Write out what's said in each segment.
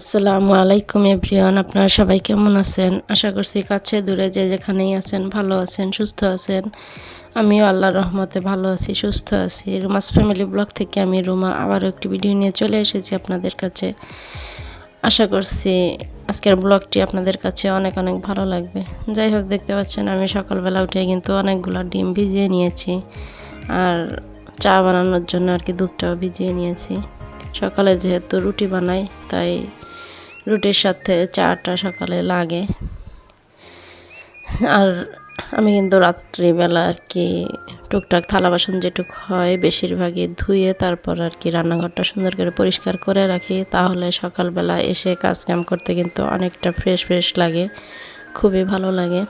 আসসালামু আলাইকুম এভরিওয়ান, আপনারা সবাই কেমন আছেন? আশা করছি কাছে দূরে যে যেখানেই আছেন ভালো আছেন, সুস্থ আছেন। আমিও আল্লাহর রহমতে ভালো আছি, সুস্থ আছি। রুমাস ফ্যামিলি ব্লগ থেকে আমি রুমা আবারও একটি ভিডিও নিয়ে চলে এসেছি আপনাদের কাছে। আশা করছি আজকের ব্লগটি আপনাদের কাছে অনেক অনেক ভালো লাগবে। যাই হোক, দেখতে পাচ্ছেন আমি সকালবেলা উঠে কিন্তু অনেকগুলো ডিম ভিজিয়ে নিয়েছি, আর চা বানানোর জন্য আর কি দুধটাও ভিজিয়ে নিয়েছি। সকালে যেহেতু রুটি বানাই, তাই রুটির সাথে চাটা সকালে লাগে। আর আমি কিন্তু রাত্রিবেলা আর কি টুকটাক থালা বাসন যেটুক হয় বেশিরভাগই ধুয়ে তারপর আর কি রান্নাঘরটা সুন্দর করে পরিষ্কার করে রাখি। তাহলে সকালবেলা এসে কাজ কাম করতে কিন্তু অনেকটা ফ্রেশ ফ্রেশ লাগে, খুবই ভালো লাগে।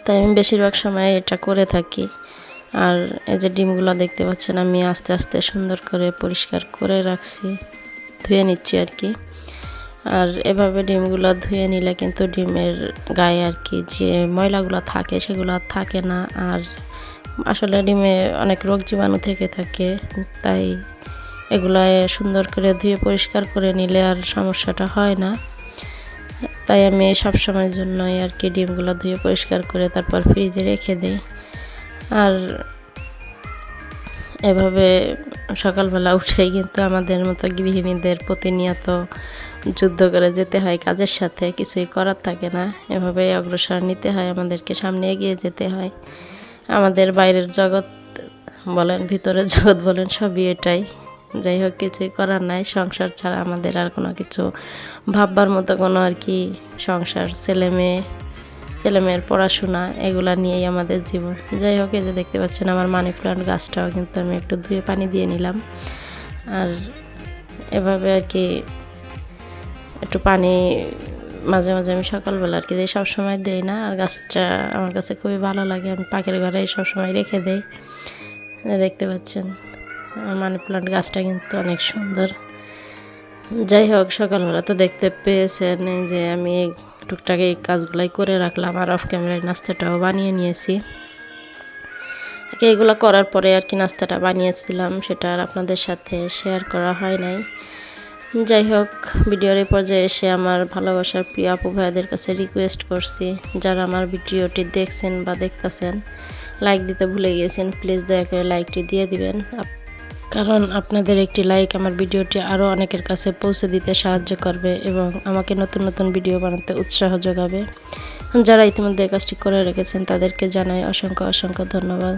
তাই আমি বেশিরভাগ সময় এটা করে থাকি। আর এই যে ডিমগুলো দেখতে পাচ্ছেন, আমি আস্তে আস্তে সুন্দর করে পরিষ্কার করে রাখছি, ধুয়ে নিচ্ছি আর কি। আর এভাবে ডিমগুলো ধুয়ে নিলে কিন্তু ডিমের গায়ে আর কি যে ময়লাগুলো থাকে সেগুলো আর থাকে না। আর আসলে ডিমে অনেক রোগ জীবাণু থেকে থাকে, তাই এগুলো সুন্দর করে ধুয়ে পরিষ্কার করে নিলে আর সমস্যাটা হয় না। তাই আমি সবসময়ের জন্যই আর কি ডিমগুলো ধুয়ে পরিষ্কার করে তারপর ফ্রিজে রেখে দিই। আর এভাবে সকালবেলা উঠেই কিন্তু আমাদের মতো গৃহিণীদের প্রতিনিয়ত যুদ্ধ করে যেতে হয় কাজের সাথে, কিছুই করার থাকে না। এভাবে অগ্রসর নিতে হয়, আমাদেরকে সামনে এগিয়ে যেতে হয়। আমাদের বাইরের জগৎ বলেন ভিতরের জগৎ বলেন সবই এটাই। যাই হোক, কিছুই করার নাই। সংসার ছাড়া আমাদের আর কোনো কিছু ভাববার মতো কোনো আর কি সংসার, ছেলেমেয়ের পড়াশোনা এগুলা নিয়েই আমাদের জীবন। যাই হোক, এই যে দেখতে পাচ্ছেন আমার মানি প্লান্ট গাছটাও কিন্তু আমি একটু ধুয়ে পানি দিয়ে নিলাম। আর এভাবে আর কি একটু পানি মাঝে মাঝে আমি সকালবেলা আর কি দিই, সবসময় দেই না। আর গাছটা আমার কাছে খুবই ভালো লাগে, আমি পাখির ঘরে সবসময় রেখে দেই। দেখতে পাচ্ছেন আমার মানি প্লান্ট গাছটা কিন্তু অনেক সুন্দর। যাই হোক, সকালবেলা তো দেখতে পেয়েছেন যে আমি টুকটাক এই কাজগুলাই করে রাখলাম, আর অফ ক্যামেরায় নাস্তাটাও বানিয়ে নিয়েছি। এইগুলো করার পরে আর কি নাস্তাটা বানিয়েছিলাম, সেটা আর আপনাদের সাথে শেয়ার করা হয় নাই। যাই হোক, ভিডিওর এই পর্যায়ে এসে আমার ভালোবাসার প্রিয় আপু ভাইদের কাছে রিকোয়েস্ট করছি, যারা আমার ভিডিওটি দেখছেন বা দেখতেছেন, লাইক দিতে ভুলে গিয়েছেন, প্লিজ দয়া করে লাইকটি দিয়ে দিবেন। কারণ আপনাদের একটি লাইক আমার ভিডিওটি আরও অনেকের কাছে পৌঁছে দিতে সাহায্য করবে এবং আমাকে নতুন নতুন ভিডিও বানাতে উৎসাহ যোগাবে। যারা ইতিমধ্যে কাজটি করে রেখেছেন তাদেরকে জানাই অসংখ্য অসংখ্য ধন্যবাদ।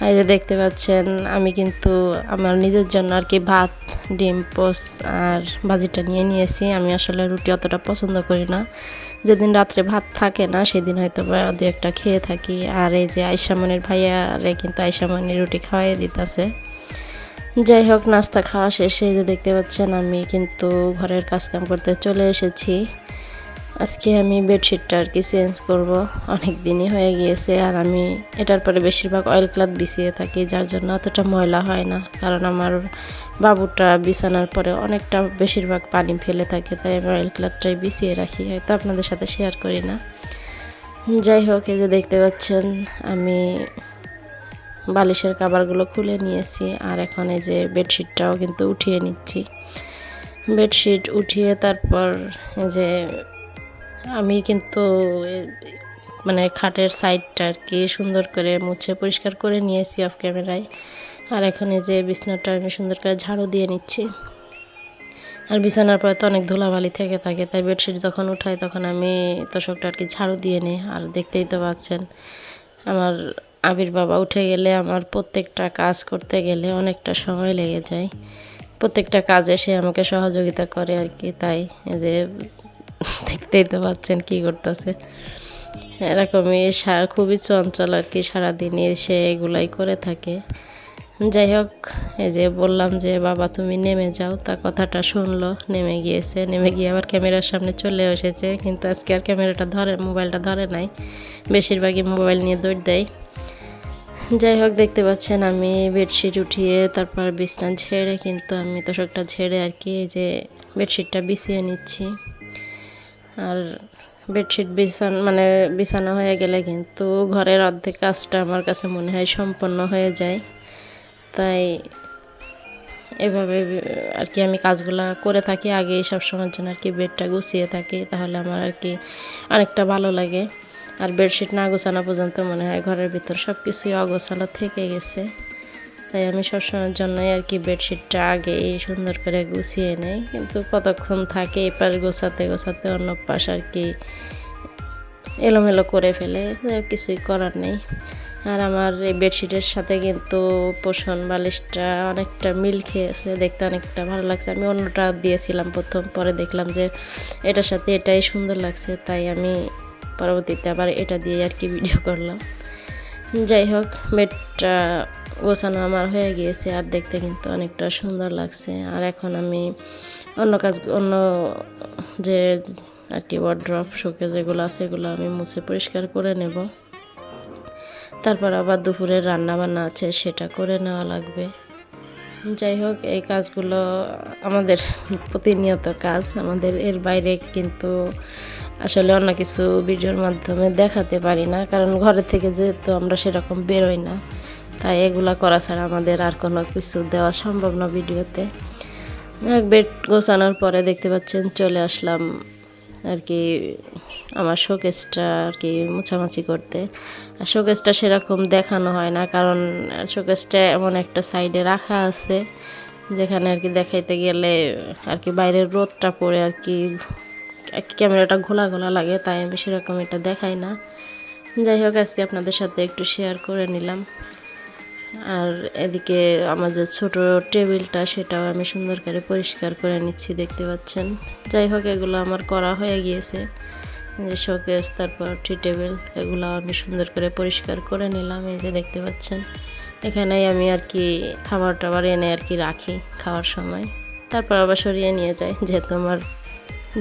আর যে দেখতে পাচ্ছেন আমি কিন্তু আমার নিজের জন্য আর কি ভাত, ডিম পোস্ট আর ভাজিটা নিয়ে নিয়েছি। আমি আসলে রুটি অতটা পছন্দ করি না, যেদিন রাত্রে ভাত থাকে না সেদিন হয়তো বা দু একটা খেয়ে থাকি। আর এই যে আয়শামনির ভাইয়ারে কিন্তু আয়শামনি রুটি খাওয়াই দিতেছে। যাই হোক, নাস্তা খাওয়া শেষে যে দেখতে পাচ্ছেন আমি কিন্তু ঘরের কাজকাম করতে চলে এসেছি। আজকে আমি বেডশিটটা আর কি চেঞ্জ করব, অনেক দিনই হয়ে গিয়েছে। আর আমি এটার পরে বেশিরভাগ অয়েল ক্লথ বিছিয়ে থাকি, যার জন্য অতটা ময়লা হয় না। কারণ আমার বাবুটা বিছানার পরে অনেকটা বেশিরভাগ পানি ফেলে থাকে, তাই আমি অয়েল ক্লথটাই বিছিয়ে রাখি, হয়তো আপনাদের সাথে শেয়ার করি না। যাই হোক, এই যে দেখতে পাচ্ছেন আমি বালিশের কভারগুলো খুলে নিয়েছি, আর এখন এই যে বেডশিটটাও কিন্তু উঠিয়ে নিচ্ছি। বেডশিট উঠিয়ে তারপর এই যে আমি কিন্তু মানে খাটের সাইডটা আর কি সুন্দর করে মুছে পরিষ্কার করে নিয়েছি অফ ক্যামেরায়। আর এখন এই যে বিছানাটা আমি সুন্দর করে ঝাড়ু দিয়ে নিচ্ছি। আর বিছানার পরে তো অনেক ধুলাবালি থেকে থাকে, তাই বেডশিট যখন উঠাই তখন আমি তোশকটা আর কি ঝাড়ু দিয়ে নিই। আর দেখতেই তো পাচ্ছেন আমার আবির বাবা উঠে গেলে আমার প্রত্যেকটা কাজ করতে গেলে অনেকটা সময় লেগে যায়। প্রত্যেকটা কাজে সে আমাকে সহযোগিতা করে আর কি, তাই এই যে দেখতেই তো পাচ্ছেন কী করতেছে। এরকমই খুবই চঞ্চল আর কি, সারাদিনই সে এগুলাই করে থাকে। যাই হোক, এই যে বললাম যে বাবা তুমি নেমে যাও, তা কথাটা শুনলো, নেমে গিয়েছে। নেমে গিয়ে আবার ক্যামেরার সামনে চলে এসেছে, কিন্তু আজকে আর ক্যামেরাটা মোবাইলটা ধরে নাই, বেশিরভাগই মোবাইল নিয়ে দৌড় দেয়। যাই হোক, দেখতে পাচ্ছেন আমি বেডশিট উঠিয়ে তারপর বিছনা ঝেড়ে কিন্তু আমি তোশকটা ঝেড়ে আর কি যে বেডশিটটা বিছিয়ে নিচ্ছি। আর বেডশিট বিছানো হয়ে গেলে কিন্তু ঘরের অর্ধেক কাজটা আমার কাছে মনে হয় সম্পন্ন হয়ে যায়। তাই এভাবে আর কি আমি কাজগুলা করে থাকি আগে সব সময়ের জন্য আর কি বেডটা গুছিয়ে থাকি, তাহলে আমার আর কি অনেকটা ভালো লাগে। আর বেডশিট না গোছানো পর্যন্ত মনে হয় ঘরের ভিতর সব কিছুই অগোছালো থেকে গেছে, তাই আমি সবসময়ের জন্যই আর কি বেডশিটটা আগে সুন্দর করে গুছিয়ে নেই। কিন্তু কতক্ষণ থাকে এই পাশ গোছাতে গোছাতে অন্য পাশ আর কি এলোমেলো করে ফেলে, কিছুই করার নেই। আর আমার এই বেডশিটের সাথে কিন্তু পোষণ বালিশটা অনেকটা মিল খেয়েছে, দেখতে অনেকটা ভালো লাগছে। আমি অন্যটা দিয়েছিলাম প্রথম, পরে দেখলাম যে এটার সাথে এটাই সুন্দর লাগছে, তাই আমি পরবর্তীতে আবার এটা দিয়ে আর কি ভিডিও করলাম। যাই হোক, বেডটা গোছানো আমার হয়ে গিয়েছে আর দেখতে কিন্তু অনেকটা সুন্দর লাগছে। আর এখন আমি অন্য যে আর কি ওয়ার্ড্রপ শোকেস যেগুলো আছে এগুলো আমি মুছে পরিষ্কার করে নেব। তারপর আবার দুপুরের রান্না বান্না আছে, সেটা করে নেওয়া লাগবে। যাই হোক, এই কাজগুলো আমাদের প্রতিনিয়ত কাজ, আমাদের এর বাইরে কিন্তু আসলে অন্য কিছু ভিডিওর মাধ্যমে দেখাতে পারি না, কারণ ঘরে থেকে যেহেতু আমরা সেরকম বেরোই না, তাই এগুলা করা ছাড়া আমাদের আর কোনো কিছু দেওয়া সম্ভব না ভিডিওতে। বেড গোছানোর পরে দেখতে পাচ্ছেন চলে আসলাম আর কি আমার শোকেসটা আর কি মোছামাছি করতে। আর শোকেসটা সেরকম দেখানো হয় না, কারণ শোকেসটা এমন একটা সাইডে রাখা আছে যেখানে আর কি দেখাইতে গেলে আর কি বাইরের রোদটা পড়ে আর কি ক্যামেরাটা ঘোলা ঘোলা লাগে, তাই আমি সেরকম এটা দেখাই না। যাই হোক, আজকে আপনাদের সাথে একটু শেয়ার করে নিলাম। আর এদিকে আমার যে ছোট টেবিলটা সেটাও আমি সুন্দর করে পরিষ্কার করে নিচ্ছি, দেখতে পাচ্ছেন। যাই হোক, এগুলো আমার করা হয়ে গিয়েছে, যে শোকেস তারপর টি টেবিল এগুলো আমি সুন্দর করে পরিষ্কার করে নিলাম। এই যে দেখতে পাচ্ছেন, এখানেই আমি আর কি খাবার টাবার এনে আর কি রাখি খাওয়ার সময়, তারপর আবার সরিয়ে নিয়ে যাই। যেহেতু আমার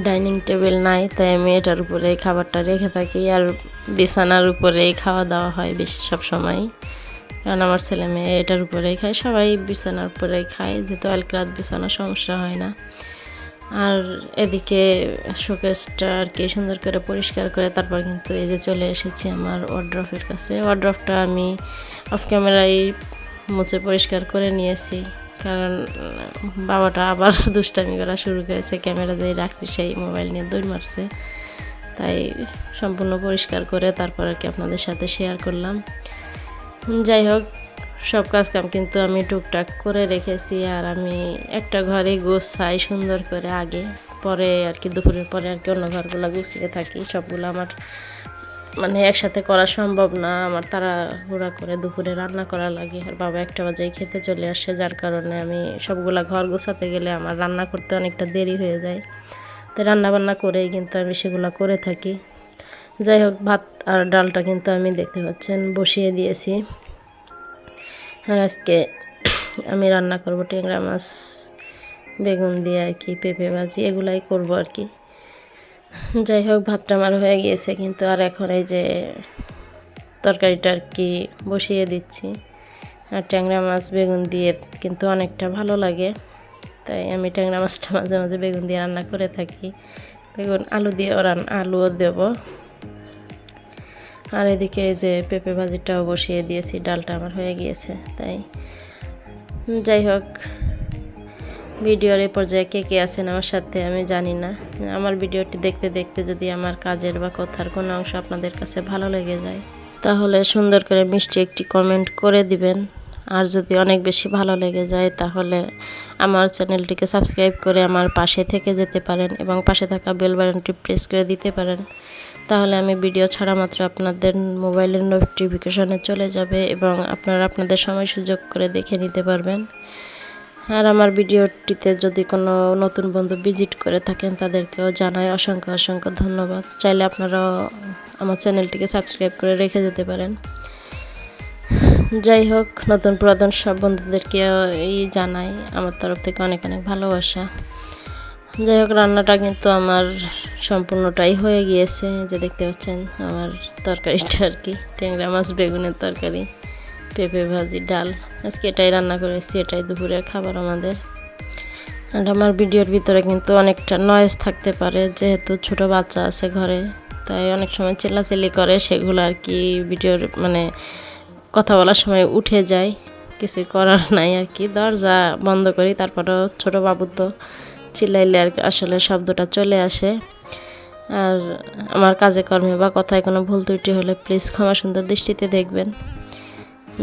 ডাইনিং টেবিল নাই, তাই আমি এটার উপরে খাবারটা রেখে থাকি। আর বিছানার উপরেই খাওয়া দাওয়া হয় বেশি সব সময়, কারণ আমার ছেলে মেয়ে এটার উপরেই খায়, সবাই বিছানার উপরেই খায়, যেহেতু আলক্রাত বিছানা সমস্যা হয় না। আর এদিকে শোকেসটা আর কি সুন্দর করে পরিষ্কার করে তারপর কিন্তু এই যে চলে এসেছি আমার ওয়ার্ড্রপের কাছে। ওয়ার্ড্রপটা আমি অফ ক্যামেরায় মুছে পরিষ্কার করে নিয়েছি, কারণ বাবাটা আবার দুষ্টামি করা শুরু করেছে, ক্যামেরা যেই রাখছি সেই মোবাইল নিয়ে দৌড় মারছে, তাই সম্পূর্ণ পরিষ্কার করে তারপর আর কি আপনাদের সাথে শেয়ার করলাম। যাই হোক, সব কাজ কাম কিন্তু আমি টুকটাক করে রেখেছি। আর আমি একটা ঘরে গোছাই সুন্দর করে আগে, পরে আর কি দুপুরের পরে আর কি অন্য ঘরগুলো গুছিয়ে থাকি। সবগুলো আমার মানে একসাথে করা সম্ভব না, আমার তাড়াহুড়া করে দুপুরে রান্না করা লাগে। আর বাবা 1টা বাজে খেতে চলে আসে, যার কারণে আমি সবগুলা ঘর গোছাতে গেলে আমার রান্না করতে অনেকটা দেরি হয়ে যায়, তাই রান্না বান্না করেই কিন্তু আমি সেগুলো করে থাকি। যাই হোক, ভাত আর ডালটা কিন্তু আমি দেখতে পাচ্ছেন বসিয়ে দিয়েছি। আর আজকে আমি রান্না করব ট্যাংরা মাছ বেগুন দিয়ে আর কি পেঁপে ভাজি, এগুলাই করব আর কি। যাই হোক, ভাতটা আমার হয়ে গিয়েছে কিন্তু, আর এখন এই যে তরকারিটা আর কি বসিয়ে দিচ্ছি। আর ট্যাংরা মাছ বেগুন দিয়ে কিন্তু অনেকটা ভালো লাগে, তাই আমি ট্যাংরা মাছটা মাঝে মাঝে বেগুন দিয়ে রান্না করে থাকি। বেগুন আলু দিয়ে আলুও দেব। আর এদিকে এই যে পেঁপে ভাজিটাও বসিয়ে দিয়েছি, ডালটা আমার হয়ে গিয়েছে। তাই যাই হোক, ভিডিওর এই পর্যায়ে কে কে আছেন আমার সাথে আমি জানি না। আমার ভিডিওটি দেখতে দেখতে যদি আমার কাজের বা কথার কোনো অংশ আপনাদের কাছে ভালো লেগে যায়, তাহলে সুন্দর করে মিষ্টি একটি কমেন্ট করে দিবেন। আর যদি অনেক বেশি ভালো লেগে যায়, তাহলে আমার চ্যানেলটিকে সাবস্ক্রাইব করে আমার পাশে থেকে যেতে পারেন এবং পাশে থাকা বেল বাটনটি প্রেস করে দিতে পারেন, তাহলে আমি ভিডিও ছাড়া মাত্র আপনাদের মোবাইলের নোটিফিকেশনে চলে যাবে এবং আপনারা আপনাদের সময় সুযোগ করে দেখে নিতে পারবেন। আর আমার ভিডিওটিতে যদি কোনো নতুন বন্ধু ভিজিট করে থাকেন, তাদেরকেও জানাই অসংখ্য অসংখ্য ধন্যবাদ। চাইলে আপনারাও আমার চ্যানেলটিকে সাবস্ক্রাইব করে রেখে যেতে পারেন। যাই হোক, নতুন পুরাতন সব বন্ধুদেরকে জানাই আমার তরফ থেকে অনেক অনেক ভালোবাসা। যাই হোক, রান্নাটা কিন্তু আমার সম্পূর্ণটাই হয়ে গিয়েছে, যে দেখতে পাচ্ছেন আমার তরকারিটা আর কি ট্যাংরা মাছ বেগুনের তরকারি, পেঁপে ভাজি, ডাল, আজকে এটাই রান্না করেছি, এটাই দুপুরের খাবার আমাদের। আর আমার ভিডিওর ভিতরে কিন্তু অনেকটা নয়েজ থাকতে পারে, যেহেতু ছোট বাচ্চা আছে ঘরে, তাই অনেক সময় চিল্লাচিল্লি করে, সেগুলো আর কি ভিডিওর মানে কথা বলার সময় উঠে যায়। কিছুই করার নাই আর কি, দরজা বন্ধ করি। তারপরেও ছোট বাবু তো চিল্লাইলে আর আসলে শব্দটা চলে আসে। আর আমার কাজে কর্মে বা কথায় কোনো ভুল ত্রুটি হলে প্লিজ ক্ষমা সুন্দর দৃষ্টিতে দেখবেন।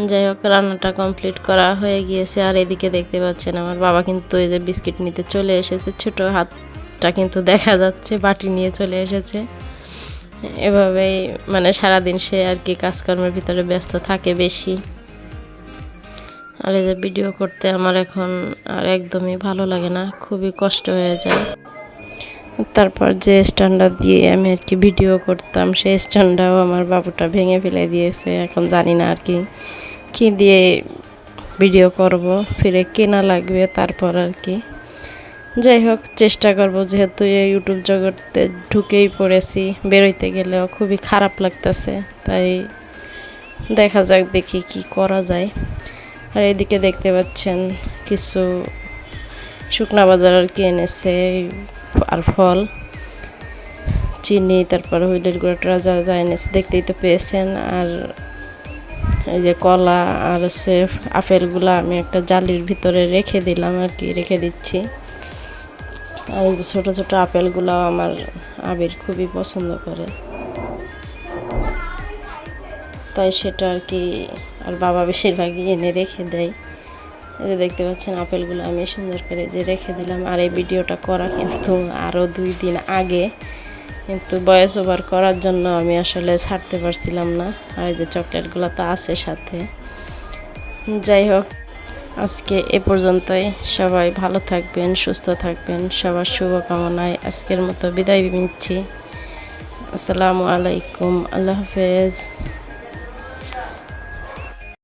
যাই হোক, রান্নাটা কমপ্লিট করা হয়ে গিয়েছে। আর এদিকে দেখতে পাচ্ছেন আমার বাবা কিন্তু এই যে বিস্কিট নিতে চলে এসেছে, ছোট হাতটা কিন্তু দেখা যাচ্ছে, বাটি নিয়ে চলে এসেছে। এভাবেই মানে সারাদিন সে আর কি কাজকর্মের ভিতরে ব্যস্ত থাকে বেশি। আর এই যে ভিডিও করতে আমার এখন আর একদমই ভালো লাগে না, খুবই কষ্ট হয়ে যায়। তারপর যে স্ট্যান্ডটা দিয়ে আমি আর কি ভিডিও করতাম, সেই স্ট্যান্ডটাও আমার বাবুটা ভেঙে ফেলে দিয়েছে। এখন জানি না আর কি দিয়ে ভিডিও করব, ফিরে কেনা লাগবে তারপর আর কি। যাই হোক, চেষ্টা করব, যেহেতু এই ইউটিউব জগতে ঢুকেই পড়েছি, বেরোইতে গেলেও খুবই খারাপ লাগতেছে, তাই দেখা যাক, দেখি কি করা যায়। আর এদিকে দেখতে পাচ্ছেন কিছু শুকনা বাজার আর কি এনেছে, আর ফল, চিনি, তারপর হুইলের গুঁড়াটা যা যা এনেছে দেখতেই তো পেয়েছেন। আর এই যে কলা আর হচ্ছে আপেলগুলো আমি একটা জালির ভিতরে রেখে দিলাম আর কি, রেখে দিচ্ছি। আর এই যে ছোটো ছোটো আপেলগুলো আমার আবির খুবই পছন্দ করে, তাই সেটা আর কি, আর বাবা বেশিরভাগই এনে রেখে দেয়। এই যে দেখতে পাচ্ছেন আপেলগুলো আমি সুন্দর করে যে রেখে দিলাম। আর এই ভিডিওটা করা কিন্তু আরও 2 দিন আগে, কিন্তু ভয়েস ওভার করার জন্য আমি আসলে ছাড়তে পারছিলাম না। আর এই যে চকলেটগুলো তো আছে সাথে। যাই হোক, আজকে এ পর্যন্তই। সবাই ভালো থাকবেন, সুস্থ থাকবেন, সবার শুভকামনায় আজকের মতো বিদায় নিচ্ছি। আসসালামু আলাইকুম, আল্লাহ হাফেজ।